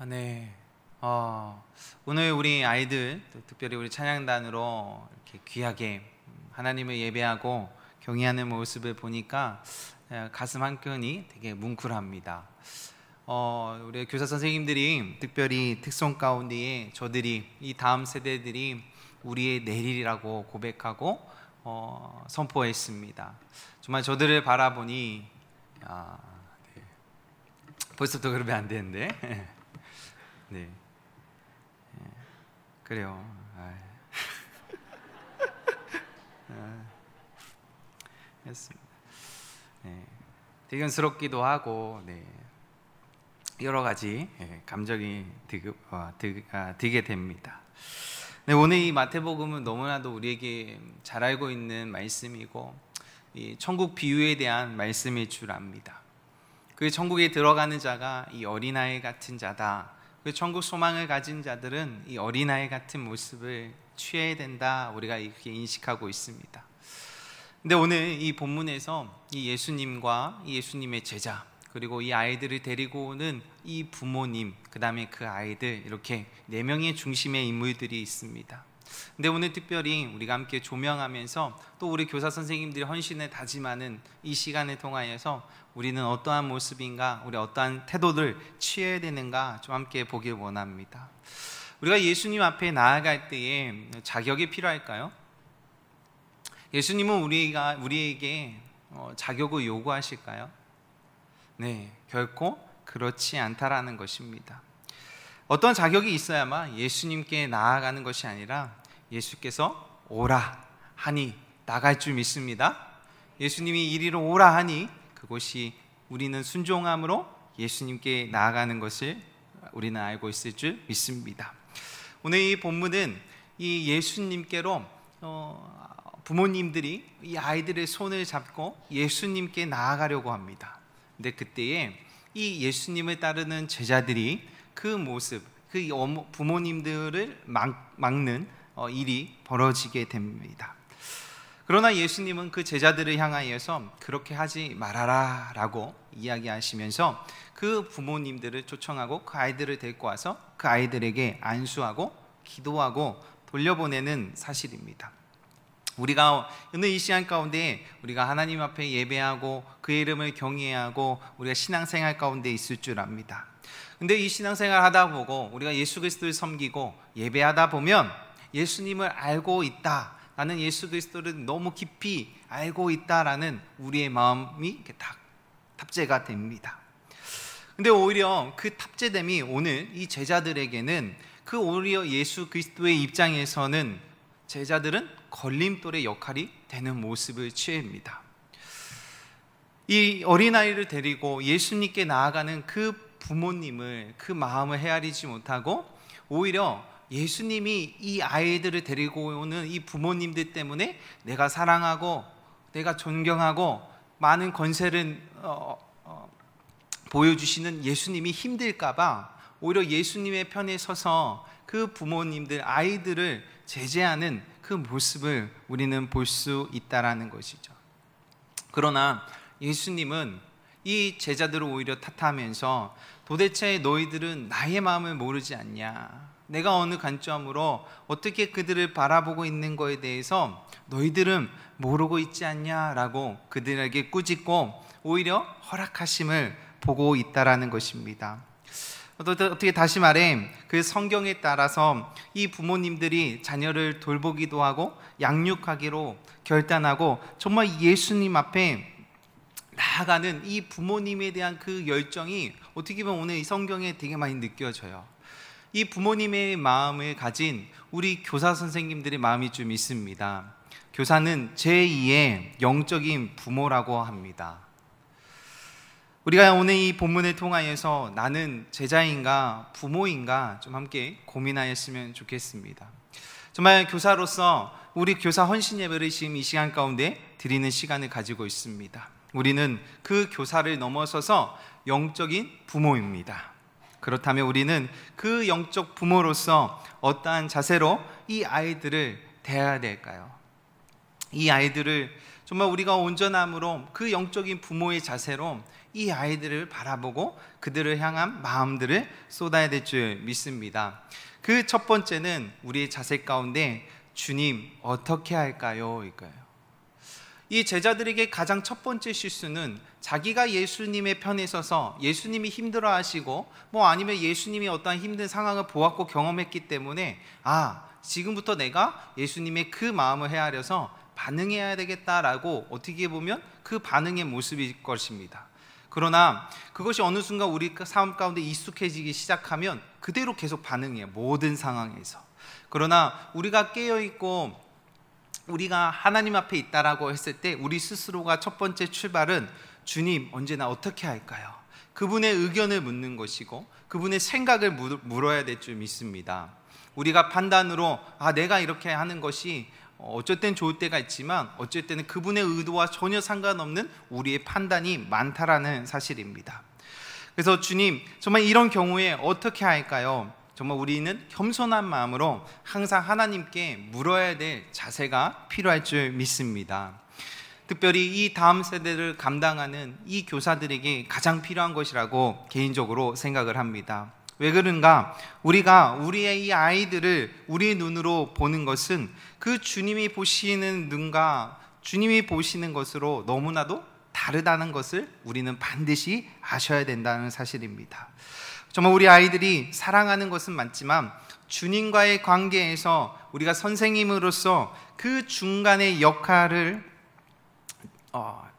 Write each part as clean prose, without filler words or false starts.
네. 오늘 우리 아이들, 특별히 우리 찬양단으로 이렇게 귀하게 하나님을 예배하고 경외하는 모습을 보니까 가슴 한켠이 되게 뭉클합니다. 우리 교사 선생님들이 특별히 특성 가운데에 저들이 이 다음 세대들이 우리의 내일이라고 고백하고 선포했습니다. 정말 저들을 바라보니 네. 벌써부터 그러면 안 되는데 네, 그래요. 했습니다. 네, 대견스럽기도 하고, 네, 여러 가지 감정이 들게 됩니다. 네, 오늘 이 마태복음은 너무나도 우리에게 잘 알고 있는 말씀이고, 이 천국 비유에 대한 말씀일 줄 압니다. 그 천국에 들어가는 자가 이 어린아이 같은 자다. 그 천국 소망을 가진 자들은 이 어린아이 같은 모습을 취해야 된다. 우리가 이렇게 인식하고 있습니다. 근데 오늘 이 본문에서 이 예수님과 이 예수님의 제자, 그리고 이 아이들을 데리고 오는 이 부모님, 그 다음에 그 아이들, 이렇게 4명의 중심의 인물들이 있습니다. 근데 오늘 특별히 우리가 함께 조명하면서 또 우리 교사 선생님들이 헌신을 다짐하는 이 시간을 통하여서 우리는 어떠한 모습인가, 우리 어떠한 태도를 취해야 되는가 좀 함께 보길 원합니다. 우리가 예수님 앞에 나아갈 때에 자격이 필요할까요? 예수님은 우리에게 자격을 요구하실까요? 네, 결코 그렇지 않다라는 것입니다. 어떤 자격이 있어야만 예수님께 나아가는 것이 아니라 예수께서 오라 하니 나갈 줄 믿습니다. 예수님이 이리로 오라 하니 그곳이 우리는 순종함으로 예수님께 나아가는 것을 우리는 알고 있을 줄 믿습니다. 오늘 이 본문은 이 예수님께로 부모님들이 이 아이들의 손을 잡고 예수님께 나아가려고 합니다. 근데 그때에 이 예수님을 따르는 제자들이 그 모습, 그 부모님들을 막는 일이 벌어지게 됩니다. 그러나 예수님은 그 제자들을 향하여서 그렇게 하지 말아라 라고 이야기하시면서 그 부모님들을 초청하고 그 아이들을 데리고 와서 그 아이들에게 안수하고 기도하고 돌려보내는 사실입니다. 우리가 오늘 이 시간 가운데 우리가 하나님 앞에 예배하고 그의 이름을 경외하고 우리가 신앙생활 가운데 있을 줄 압니다. 근데 이 신앙생활 하다 보고 우리가 예수 그리스도를 섬기고 예배하다 보면 예수님을 알고 있다, 나는 예수 그리스도를 너무 깊이 알고 있다라는 우리의 마음이 이렇게 딱 탑재가 됩니다. 근데 오히려 그 탑재됨이 오늘 이 제자들에게는 그 오히려 예수 그리스도의 입장에서는 제자들은 걸림돌의 역할이 되는 모습을 취합니다. 이 어린아이를 데리고 예수님께 나아가는 그 부모님을, 그 마음을 헤아리지 못하고 오히려 예수님이 이 아이들을 데리고 오는 이 부모님들 때문에 내가 사랑하고 내가 존경하고 많은 권세를 보여주시는 예수님이 힘들까봐 오히려 예수님의 편에 서서 그 부모님들, 아이들을 제재하는 그 모습을 우리는 볼 수 있다라는 것이죠. 그러나 예수님은 이 제자들을 오히려 탓하면서 도대체 너희들은 나의 마음을 모르지 않냐, 내가 어느 관점으로 어떻게 그들을 바라보고 있는 거에 대해서 너희들은 모르고 있지 않냐라고 그들에게 꾸짖고 오히려 허락하심을 보고 있다라는 것입니다. 어떻게 다시 말해 그 성경에 따라서 이 부모님들이 자녀를 돌보기도 하고 양육하기로 결단하고 정말 예수님 앞에 나아가는 이 부모님에 대한 그 열정이 어떻게 보면 오늘 이 성경에 되게 많이 느껴져요. 이 부모님의 마음을 가진 우리 교사 선생님들의 마음이 좀 있습니다. 교사는 제2의 영적인 부모라고 합니다. 우리가 오늘 이 본문을 통하여서 나는 제자인가 부모인가 좀 함께 고민하였으면 좋겠습니다. 정말 교사로서 우리 교사 헌신 예배를 지금 이 시간 가운데 드리는 시간을 가지고 있습니다. 우리는 그 교사를 넘어서서 영적인 부모입니다. 그렇다면 우리는 그 영적 부모로서 어떠한 자세로 이 아이들을 대해야 될까요? 이 아이들을 정말 우리가 온전함으로 그 영적인 부모의 자세로 이 아이들을 바라보고 그들을 향한 마음들을 쏟아야 될 줄 믿습니다. 그 첫 번째는 우리의 자세 가운데 주님 어떻게 할까요? 일까요? 이 제자들에게 가장 첫 번째 실수는 자기가 예수님의 편에 서서 예수님이 힘들어하시고 아니면 예수님이 어떠한 힘든 상황을 보았고 경험했기 때문에 지금부터 내가 예수님의 그 마음을 헤아려서 반응해야 되겠다라고 어떻게 보면 그 반응의 모습일 것입니다. 그러나 그것이 어느 순간 우리 삶 가운데 익숙해지기 시작하면 그대로 계속 반응해요, 모든 상황에서. 그러나 우리가 깨어있고 우리가 하나님 앞에 있다라고 했을 때 우리 스스로가 첫 번째 출발은 주님 언제나 어떻게 할까요? 그분의 의견을 묻는 것이고 그분의 생각을 물어야 될 줄 믿습니다. 우리가 판단으로 내가 이렇게 하는 것이 어쩔 땐 좋을 때가 있지만 어쩔 때는 그분의 의도와 전혀 상관없는 우리의 판단이 많다라는 사실입니다. 그래서 주님 정말 이런 경우에 어떻게 할까요? 정말 우리는 겸손한 마음으로 항상 하나님께 물어야 될 자세가 필요할 줄 믿습니다. 특별히 이 다음 세대를 감당하는 이 교사들에게 가장 필요한 것이라고 개인적으로 생각을 합니다. 왜 그런가? 우리가 우리의 이 아이들을 우리의 눈으로 보는 것은 그 주님이 보시는 눈과 주님이 보시는 것으로 너무나도 다르다는 것을 우리는 반드시 아셔야 된다는 사실입니다. 정말 우리 아이들이 사랑하는 것은 맞지만 주님과의 관계에서 우리가 선생님으로서 그 중간의 역할을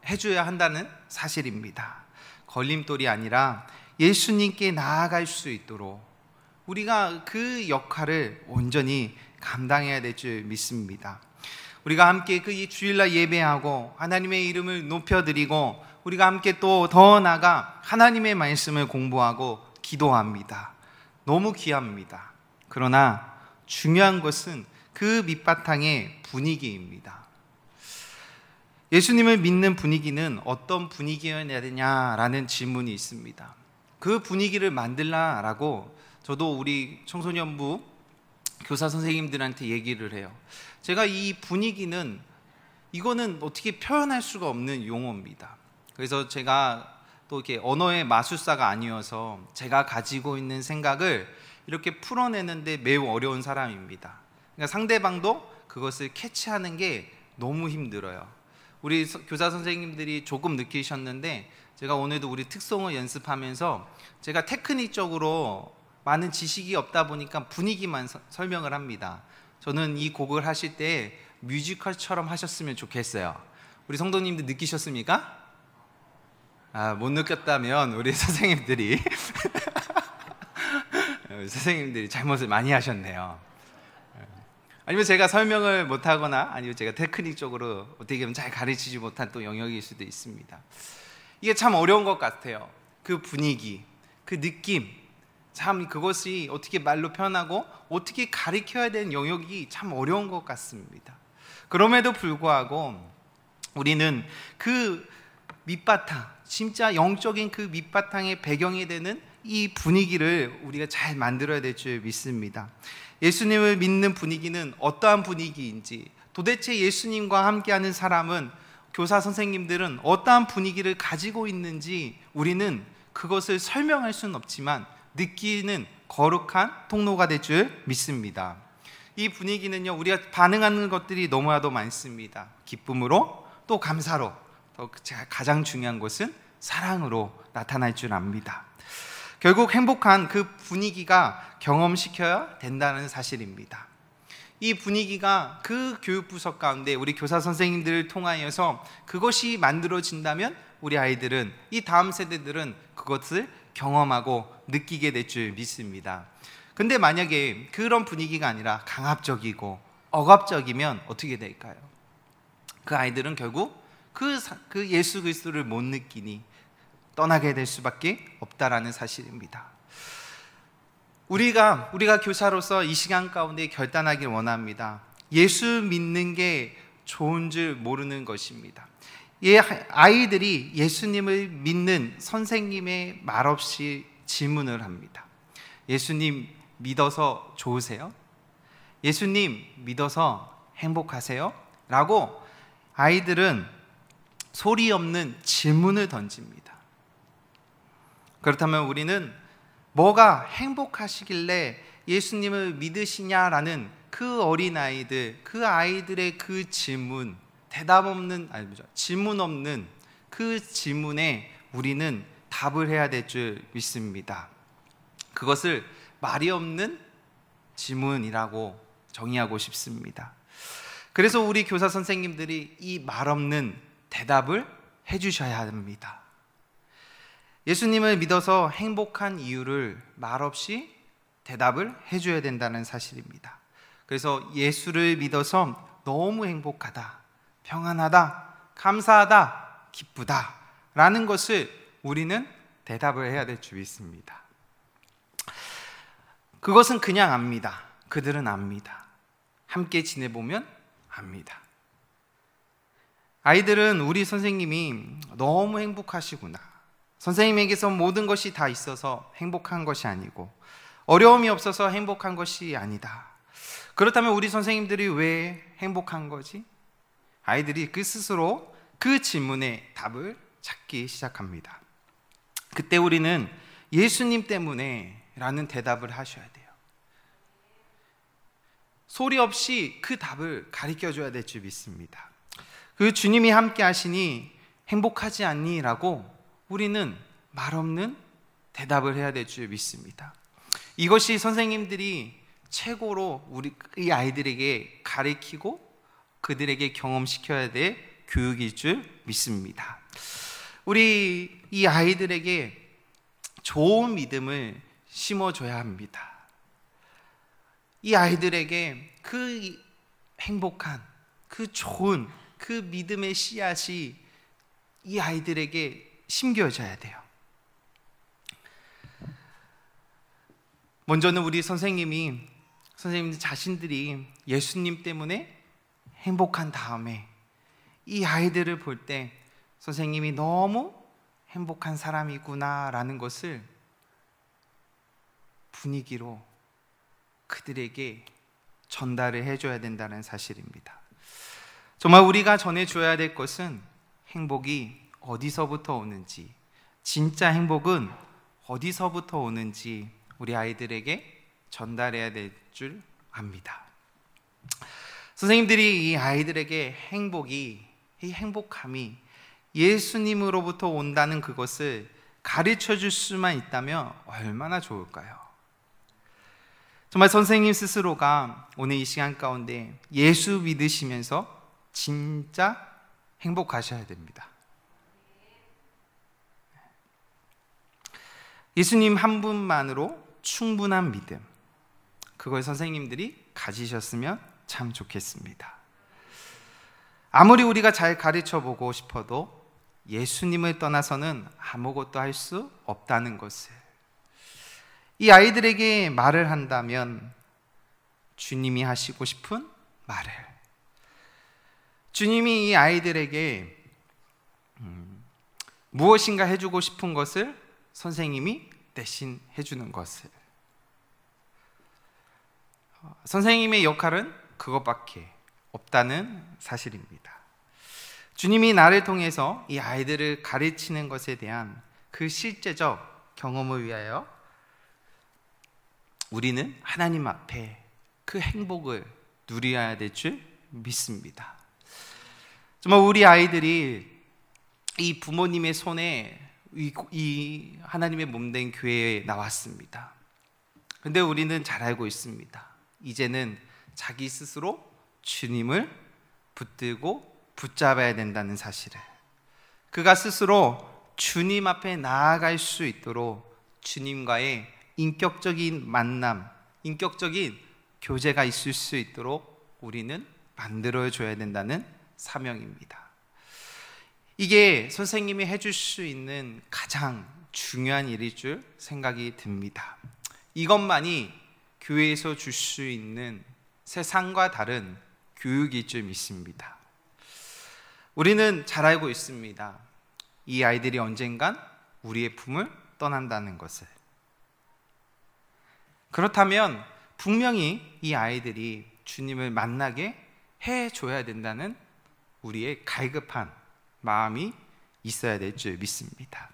해줘야 한다는 사실입니다. 걸림돌이 아니라 예수님께 나아갈 수 있도록 우리가 그 역할을 온전히 감당해야 될 줄 믿습니다. 우리가 함께 이 주일날 예배하고 하나님의 이름을 높여드리고 우리가 함께 또 더 나아가 하나님의 말씀을 공부하고 기도합니다. 너무 귀합니다. 그러나 중요한 것은 그 밑바탕의 분위기입니다. 예수님을 믿는 분위기는 어떤 분위기여야 되냐라는 질문이 있습니다. 그 분위기를 만들라라고 저도 우리 청소년부 교사 선생님들한테 얘기를 해요. 제가 이 분위기는 이거는 어떻게 표현할 수가 없는 용어입니다. 그래서 제가 또 이렇게 언어의 마술사가 아니어서 제가 가지고 있는 생각을 이렇게 풀어내는데 매우 어려운 사람입니다. 그러니까 상대방도 그것을 캐치하는 게 너무 힘들어요. 우리 교사 선생님들이 조금 느끼셨는데 제가 오늘도 우리 특송을 연습하면서 제가 테크닉적으로 많은 지식이 없다 보니까 분위기만 설명을 합니다. 저는 이 곡을 하실 때 뮤지컬처럼 하셨으면 좋겠어요. 우리 성도님들 느끼셨습니까? 못 느꼈다면 우리 선생님들이 선생님들이 잘못을 많이 하셨네요. 아니면 제가 설명을 못하거나 아니면 제가 테크닉적으로 어떻게 보면 잘 가르치지 못한 또 영역일 수도 있습니다. 이게 참 어려운 것 같아요. 그 분위기, 그 느낌, 참 그것이 어떻게 말로 표현하고 어떻게 가르쳐야 되는 영역이 참 어려운 것 같습니다. 그럼에도 불구하고 우리는 그 밑바탕, 진짜 영적인 그 밑바탕의 배경이 되는 이 분위기를 우리가 잘 만들어야 될 줄 믿습니다. 예수님을 믿는 분위기는 어떠한 분위기인지, 도대체 예수님과 함께하는 사람은, 교사 선생님들은 어떠한 분위기를 가지고 있는지 우리는 그것을 설명할 수는 없지만 느끼는 거룩한 통로가 될 줄 믿습니다. 이 분위기는요, 우리가 반응하는 것들이 너무나도 많습니다. 기쁨으로, 또 감사로, 또 가장 중요한 것은 사랑으로 나타날 줄 압니다. 결국 행복한 그 분위기가 경험시켜야 된다는 사실입니다. 이 분위기가 그 교육부서 가운데 우리 교사 선생님들을 통하여서 그것이 만들어진다면 우리 아이들은, 이 다음 세대들은 그것을 경험하고 느끼게 될 줄 믿습니다. 근데 만약에 그런 분위기가 아니라 강압적이고 억압적이면 어떻게 될까요? 그 아이들은 결국 그 예수 그리스도를 못 느끼니 떠나게 될 수밖에 없다라는 사실입니다. 우리가 교사로서 이 시간 가운데 결단하길 원합니다. 예수 믿는 게 좋은 줄 모르는 것입니다. 아이들이 예수님을 믿는 선생님의 말없이 질문을 합니다. 예수님 믿어서 좋으세요? 예수님 믿어서 행복하세요? 라고 아이들은 소리 없는 질문을 던집니다. 그렇다면 우리는 뭐가 행복하시길래 예수님을 믿으시냐라는 그 어린아이들, 그 아이들의 그 질문, 대답 없는, 질문 없는 그 질문에 우리는 답을 해야 될 줄 믿습니다. 그것을 말이 없는 질문이라고 정의하고 싶습니다. 그래서 우리 교사 선생님들이 이 말 없는 대답을 해주셔야 합니다. 예수님을 믿어서 행복한 이유를 말없이 대답을 해줘야 된다는 사실입니다. 그래서 예수를 믿어서 너무 행복하다, 평안하다, 감사하다, 기쁘다 라는 것을 우리는 대답을 해야 될 줄 믿습니다. 그것은 그냥 압니다. 그들은 압니다. 함께 지내보면 압니다. 아이들은 우리 선생님이 너무 행복하시구나, 선생님에게서 모든 것이 다 있어서 행복한 것이 아니고 어려움이 없어서 행복한 것이 아니다. 그렇다면 우리 선생님들이 왜 행복한 거지? 아이들이 그 스스로 그 질문에 답을 찾기 시작합니다. 그때 우리는 예수님 때문에 라는 대답을 하셔야 돼요. 소리 없이 그 답을 가르쳐줘야 될 줄 믿습니다. 그 주님이 함께 하시니 행복하지 않니? 라고 우리는 말 없는 대답을 해야 될 줄 믿습니다. 이것이 선생님들이 최고로 이 아이들에게 가르치고 그들에게 경험시켜야 될 교육일 줄 믿습니다. 우리 이 아이들에게 좋은 믿음을 심어줘야 합니다. 이 아이들에게 그 행복한, 그 좋은, 그 믿음의 씨앗이 이 아이들에게 심겨져야 돼요. 먼저는 우리 선생님들 자신들이 예수님 때문에 행복한 다음에 이 아이들을 볼 때 선생님이 너무 행복한 사람이구나 라는 것을 분위기로 그들에게 전달을 해줘야 된다는 사실입니다. 정말 우리가 전해줘야 될 것은 행복이 어디서부터 오는지, 진짜 행복은 어디서부터 오는지 우리 아이들에게 전달해야 될 줄 압니다. 선생님들이 이 아이들에게 이 행복함이 예수님으로부터 온다는 그것을 가르쳐 줄 수만 있다면 얼마나 좋을까요? 정말 선생님 스스로가 오늘 이 시간 가운데 예수 믿으시면서 진짜 행복하셔야 됩니다. 예수님 한 분만으로 충분한 믿음, 그걸 선생님들이 가지셨으면 참 좋겠습니다. 아무리 우리가 잘 가르쳐보고 싶어도 예수님을 떠나서는 아무것도 할 수 없다는 것을, 이 아이들에게 말을 한다면 주님이 하시고 싶은 말을, 주님이 이 아이들에게 무엇인가 해주고 싶은 것을 선생님이 대신 해주는 것을, 선생님의 역할은 그것밖에 없다는 사실입니다. 주님이 나를 통해서 이 아이들을 가르치는 것에 대한 그 실제적 경험을 위하여 우리는 하나님 앞에 그 행복을 누려야 될 줄 믿습니다. 정말 우리 아이들이 이 부모님의 손에 이 하나님의 몸된 교회에 나왔습니다. 근데 우리는 잘 알고 있습니다. 이제는 자기 스스로 주님을 붙들고 붙잡아야 된다는 사실을, 그가 스스로 주님 앞에 나아갈 수 있도록 주님과의 인격적인 만남, 인격적인 교제가 있을 수 있도록 우리는 만들어줘야 된다는 사명입니다. 이게 선생님이 해줄 수 있는 가장 중요한 일일 줄 생각이 듭니다. 이것만이 교회에서 줄 수 있는 세상과 다른 교육일 줄 믿습니다. 우리는 잘 알고 있습니다. 이 아이들이 언젠간 우리의 품을 떠난다는 것을. 그렇다면 분명히 이 아이들이 주님을 만나게 해줘야 된다는 우리의 갈급한 마음이 있어야 될 줄 믿습니다.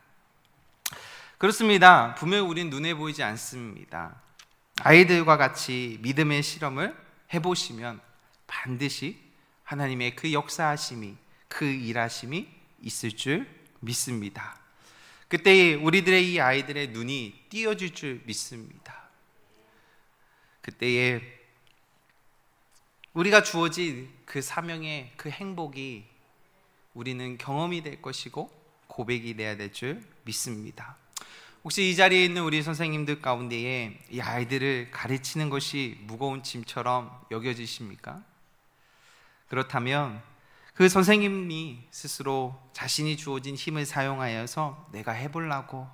그렇습니다. 분명히 우린 눈에 보이지 않습니다. 아이들과 같이 믿음의 실험을 해보시면 반드시 하나님의 그 역사하심이, 그 일하심이 있을 줄 믿습니다. 그때 우리들의 이 아이들의 눈이 띄어질 줄 믿습니다. 그때에 우리가 주어진 그 사명의 그 행복이 우리는 경험이 될 것이고 고백이 돼야 될 줄 믿습니다. 혹시 이 자리에 있는 우리 선생님들 가운데에 이 아이들을 가르치는 것이 무거운 짐처럼 여겨지십니까? 그렇다면 그 선생님이 스스로 자신이 주어진 힘을 사용하여서 내가 해보려고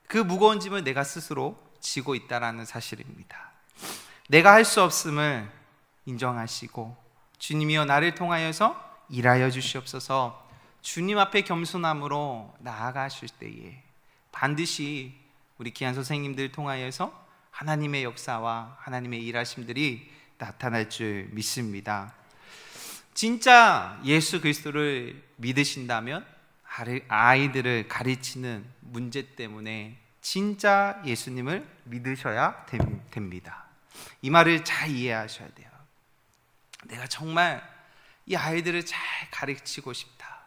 그 무거운 짐을 내가 스스로 지고 있다는 사실입니다. 내가 할 수 없음을 인정하시고 주님이여 나를 통하여서 일하여 주시옵소서, 주님 앞에 겸손함으로 나아가실 때에 반드시 우리 귀한 선생님들 통하여서 하나님의 역사와 하나님의 일하심들이 나타날 줄 믿습니다. 진짜 예수 그리스도를 믿으신다면 아이들을 가르치는 문제 때문에 진짜 예수님을 믿으셔야 됩니다. 이 말을 잘 이해하셔야 돼요. 내가 정말 이 아이들을 잘 가르치고 싶다.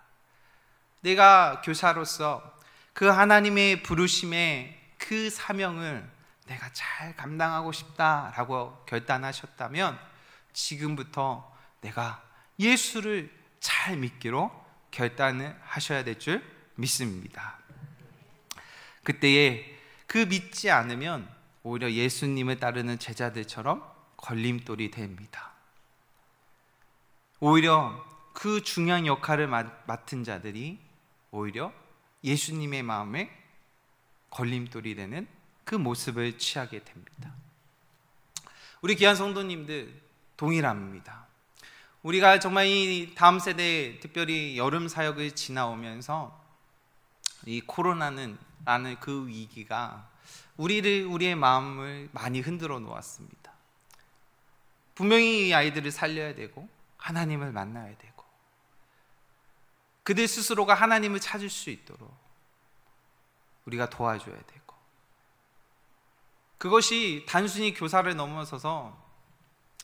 내가 교사로서 그 하나님의 부르심의 그 사명을 내가 잘 감당하고 싶다라고 결단하셨다면 지금부터 내가 예수를 잘 믿기로 결단을 하셔야 될 줄 믿습니다. 그때에 그 믿지 않으면 오히려 예수님을 따르는 제자들처럼 걸림돌이 됩니다. 오히려 그 중요한 역할을 맡은 자들이 오히려 예수님의 마음에 걸림돌이 되는 그 모습을 취하게 됩니다. 우리 귀한 성도님들 동일합니다. 우리가 정말 이 다음 세대, 특별히 여름 사역을 지나오면서 이 코로나는 라는 그 위기가 우리의 마음을 많이 흔들어 놓았습니다. 분명히 이 아이들을 살려야 되고 하나님을 만나야 되고 그들 스스로가 하나님을 찾을 수 있도록 우리가 도와줘야 되고, 그것이 단순히 교사를 넘어서서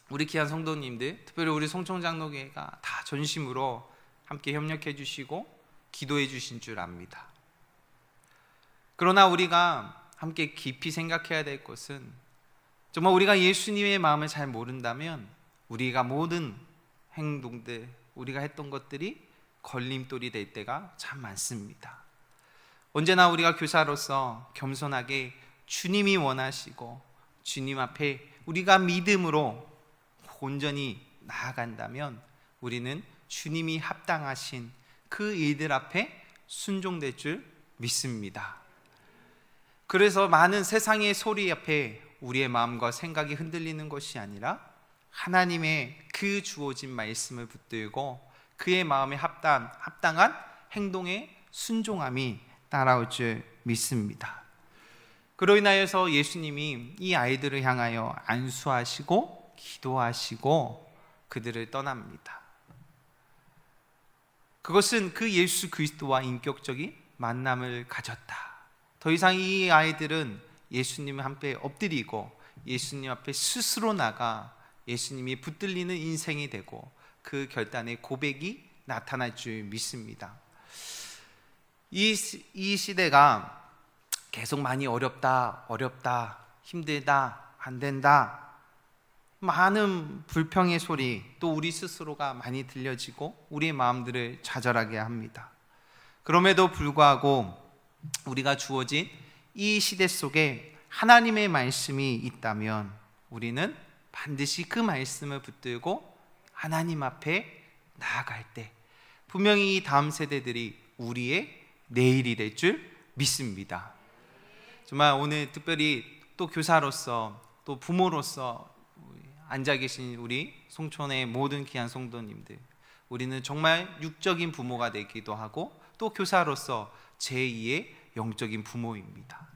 우리 귀한 성도님들, 특별히 우리 송총장로교회가 다 전심으로 함께 협력해 주시고 기도해 주신 줄 압니다. 그러나 우리가 함께 깊이 생각해야 될 것은 정말 우리가 예수님의 마음을 잘 모른다면 우리가 모든 행동들, 우리가 했던 것들이 걸림돌이 될 때가 참 많습니다. 언제나 우리가 교사로서 겸손하게 주님이 원하시고 주님 앞에 우리가 믿음으로 온전히 나아간다면 우리는 주님이 합당하신 그 일들 앞에 순종될 줄 믿습니다. 그래서 많은 세상의 소리 앞에 우리의 마음과 생각이 흔들리는 것이 아니라 하나님의 그 주어진 말씀을 붙들고 그의 마음에 합당한 행동의 순종함이 따라올 줄 믿습니다. 그로 인하여서 예수님이 이 아이들을 향하여 안수하시고 기도하시고 그들을 떠납니다. 그것은 그 예수 그리스도와 인격적인 만남을 가졌다. 더 이상 이 아이들은 예수님 앞에 엎드리고 예수님 앞에 스스로 나가 예수님이 붙들리는 인생이 되고 그 결단의 고백이 나타날 줄 믿습니다. 이 시대가 계속 많이 어렵다, 힘들다, 안 된다, 많은 불평의 소리, 또 우리 스스로가 많이 들려지고 우리의 마음들을 좌절하게 합니다. 그럼에도 불구하고 우리가 주어진 이 시대 속에 하나님의 말씀이 있다면 우리는 반드시 그 말씀을 붙들고 하나님 앞에 나아갈 때 분명히 이 다음 세대들이 우리의 내일이 될 줄 믿습니다. 정말 오늘 특별히 또 교사로서 또 부모로서 앉아 계신 우리 송촌의 모든 귀한 성도님들, 우리는 정말 육적인 부모가 되기도 하고 또 교사로서 제2의 영적인 부모입니다.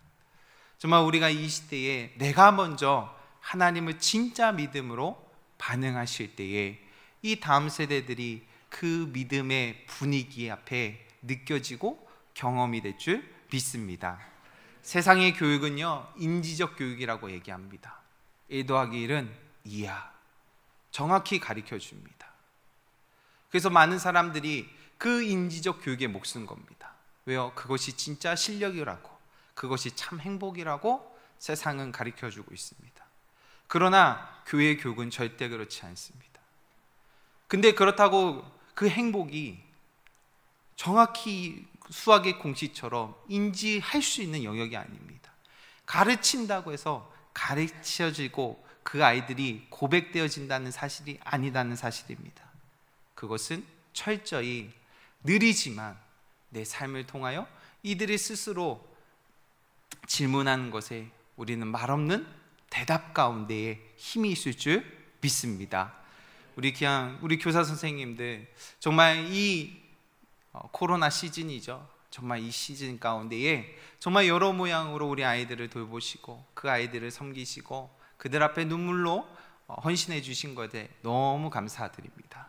정말 우리가 이 시대에 내가 먼저 하나님을 진짜 믿음으로 반응하실 때에 이 다음 세대들이 그 믿음의 분위기 앞에 느껴지고 경험이 될 줄 빚습니다. 세상의 교육은요, 인지적 교육이라고 얘기합니다. 1 더하기 1은 2야. 정확히 가르쳐 줍니다. 그래서 많은 사람들이 그 인지적 교육에 목숨 겁니다. 왜요? 그것이 진짜 실력이라고, 그것이 참 행복이라고 세상은 가르쳐 주고 있습니다. 그러나 교회의 교육은 절대 그렇지 않습니다. 근데 그렇다고 그 행복이 정확히 수학의 공식처럼 인지할 수 있는 영역이 아닙니다. 가르친다고 해서 가르쳐지고 그 아이들이 고백되어진다는 사실이 아니다는 사실입니다. 그것은 철저히 느리지만 내 삶을 통하여 이들이 스스로 질문하는 것에 우리는 말없는 대답 가운데에 힘이 있을 줄 믿습니다. 우리 교사 선생님들 정말 이 코로나 시즌이죠. 정말 이 시즌 가운데에 정말 여러 모양으로 우리 아이들을 돌보시고 그 아이들을 섬기시고 그들 앞에 눈물로 헌신해 주신 것에 너무 감사드립니다.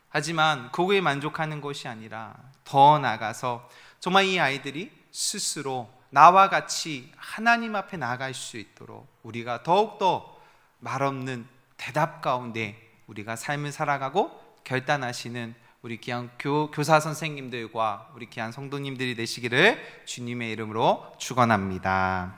하지만 그거에 만족하는 것이 아니라 더 나아가서 정말 이 아이들이 스스로 나와 같이 하나님 앞에 나아갈 수 있도록 우리가 더욱더 말없는 대답 가운데 우리가 삶을 살아가고 결단하시는 우리 귀한 교사 선생님들과 우리 귀한 성도님들이 되시기를 주님의 이름으로 축원합니다.